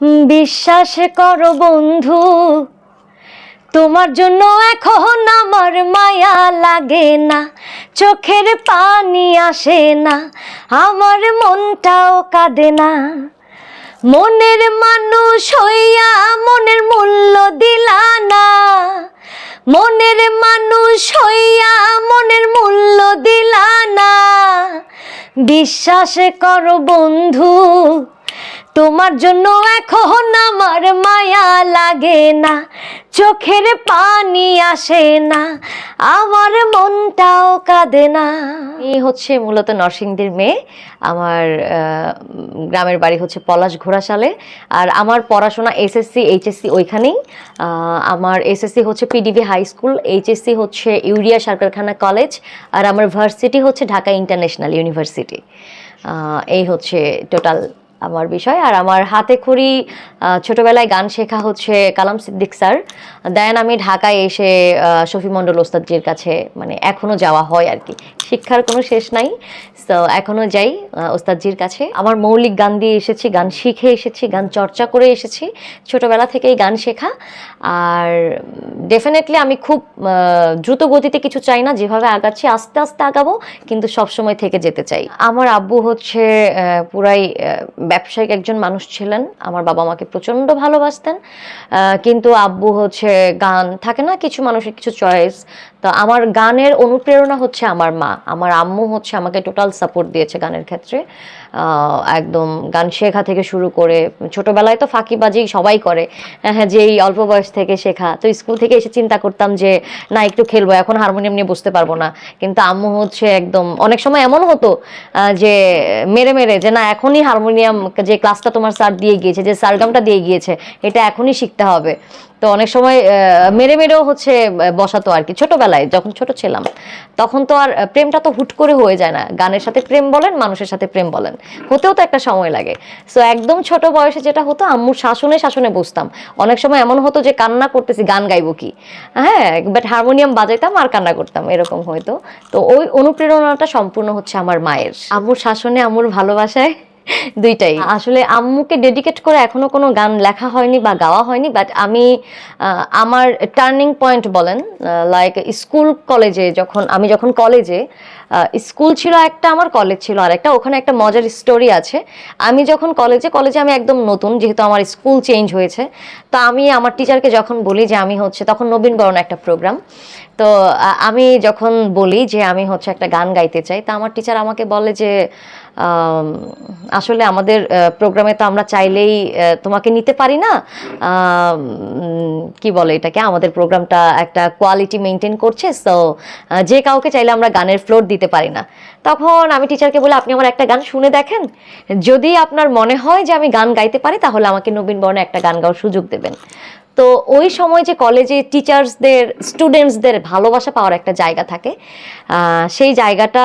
বিশ্বাস করো বন্ধু, তোমার জন্য এখন আমার মায়া লাগে না, চোখের পানি আসে না, আমার মনটাও কাঁদে না। মনের মানুষ হইয়া মনের মূল্য দিলা না, মনের মানুষ হইয়া মনের মূল্য দিলা না। বিশ্বাস করো বন্ধু, তোমার জন্য এখন আমার মায়া লাগে না, চোখের পানি আসে না, আমার মনটাও কাঁদে না। এই হচ্ছে মূলত নরসিংদীর মেয়ে। আমার গ্রামের বাড়ি হচ্ছে পলাশ ঘোড়াশালে। আর আমার পড়াশোনা এসএসসি এইচএসসি ওইখানেই। আমার এসএসসি হচ্ছে পিডিবি হাই স্কুল, এইচএসসি হচ্ছে ইউরিয়া সরকারখানা কলেজ, আর আমার ভার্সিটি হচ্ছে ঢাকা ইন্টারন্যাশনাল ইউনিভার্সিটি। এই হচ্ছে টোটাল আমার বিষয়। আর আমার হাতে খড়ি ছোটবেলায় গান শেখা হচ্ছে কালাম সিদ্দিক স্যার। দেন আমি ঢাকায় এসে শফি মণ্ডল ওস্তাদজির কাছে, মানে এখনও যাওয়া হয় আর কি, শিক্ষার কোনো শেষ নাই, তো এখনও যাই ওস্তাদজির কাছে। আমার মৌলিক গান দিয়ে এসেছি, গান শিখে এসেছি, গান চর্চা করে এসেছি, ছোটবেলা থেকেই গান শেখা। আর ডেফিনেটলি আমি খুব দ্রুত গতিতে কিছু চাই না, যেভাবে আগাচ্ছি আস্তে আস্তে আগাবো, কিন্তু সবসময় থেকে যেতে চাই। আমার আব্বু হচ্ছে পুরাই ব্যবসায়িক একজন মানুষ ছিলেন। আমার বাবা আমাকে প্রচণ্ড ভালোবাসতেন, কিন্তু আব্বু হচ্ছে গান থাকে না, কিছু মানুষের কিছু চয়েস। তো আমার গানের অনুপ্রেরণা হচ্ছে আমার মা। আমার আম্মু হচ্ছে আমাকে টোটাল সাপোর্ট দিয়েছে গানের ক্ষেত্রে, একদম গান শেখা থেকে শুরু করে। ছোটবেলায় তো ফাঁকিবাজি সবাই করে, হ্যাঁ, যে এই অল্প বয়স থেকে শেখা। তো স্কুল থেকে এসে চিন্তা করতাম যে না একটু খেলবো, এখন হারমোনিয়াম নিয়ে বসতে পারবো না, কিন্তু আম্মু হচ্ছে একদম, অনেক সময় এমন হতো যে মেরে মেরে যে না এখনই হারমোনিয়াম, যে ক্লাসটা তোমার স্যার দিয়ে গিয়েছে, যে সারগামটা দিয়ে গিয়েছে, এটা এখনই শিখতে হবে। তো অনেক সময় মেরে মেরেও হচ্ছে বসাতো আর কি। ছোটবেলায় যখন ছোট ছিলাম তখন তো আর প্রেমটা তো হুট করে হয়ে যায় না। গানের সাথে প্রেম বলেন, মানুষের সাথে প্রেম বলেন, হতেও তো একটা সময় লাগে। সো একদম ছোট বয়সে যেটা হতো, আম্মুর শাসনে শাসনে বসতাম। অনেক সময় এমন হতো যে কান্না করতেছি, গান গাইবো কি, হ্যাঁ, বাট হারমোনিয়াম বাজাইতাম আর কান্না করতাম, এরকম হয়তো। তো ওই অনুপ্রেরণাটা সম্পূর্ণ হচ্ছে আমার মায়ের। আম্মুর শাসনে, আম্মুর ভালোবাসায়, দুইটাই। আসলে আম্মুকে ডেডিকেট করে এখনো কোনো গান লেখা হয়নি বা গাওয়া হয়নি, বাট আমি আমার টার্নিং পয়েন্ট বলেন, লাইক স্কুল কলেজে, যখন কলেজে, স্কুল ছিল একটা, আমার কলেজ ছিল আরেকটা। ওখানে একটা মজার স্টোরি আছে। আমি যখন কলেজে আমি একদম নতুন, যেহেতু আমার স্কুল চেঞ্জ হয়েছে, তো আমি আমার টিচারকে যখন বলি যে আমি হচ্ছে, তখন নবীনবরণ একটা প্রোগ্রাম, তো আমি যখন বলি যে আমি হচ্ছে একটা গান গাইতে চাই, তা আমার টিচার আমাকে বলে যে আসলে আমাদের প্রোগ্রামে তো আমরা চাইলেই তোমাকে নিতে পারি না, কি বলে এটাকে, আমাদের প্রোগ্রামটা একটা কোয়ালিটি মেনটেন করছে, সো যে কাউকে চাইলে আমরা গানের ফ্লোর দিতে পারি না। তখন আমি টিচারকে বলে, আপনি আমার একটা গান শুনে দেখেন, যদি আপনার মনে হয় যে আমি গান গাইতে পারি, তাহলে আমাকে নবীনবরণে একটা গান গাওয়ার সুযোগ দেবেন। তো ওই সময় যে কলেজে টিচার্সদের, স্টুডেন্টসদের ভালোবাসা পাওয়ার একটা জায়গা থাকে, সেই জায়গাটা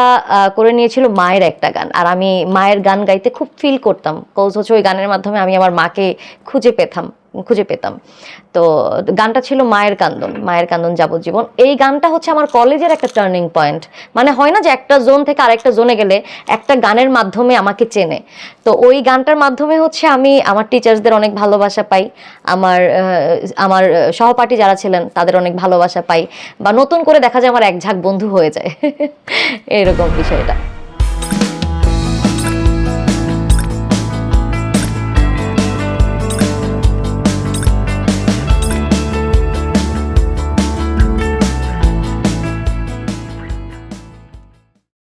করে নিয়েছিল মায়ের একটা গান। আর আমি মায়ের গান গাইতে খুব ফিল করতাম, কজ হচ্ছে ওই গানের মাধ্যমে আমি আমার মাকে খুঁজে পেতাম। তো গানটা ছিল মায়ের কান্দন যাবজ্জীবন। এই গানটা হচ্ছে আমার কলেজের একটা টার্নিং পয়েন্ট। মানে হয় না যে একটা জোন থেকে আরেকটা জোনে গেলে একটা গানের মাধ্যমে আমাকে চেনে, তো ওই গানটার মাধ্যমে হচ্ছে আমি আমার টিচার্সদের অনেক ভালোবাসা পাই, আমার সহপাঠী যারা ছিলেন তাদের অনেক ভালোবাসা পাই, বা নতুন করে দেখা যায় আমার এক ঝাঁক বন্ধু হয়ে যায়, এরকম বিষয়টা।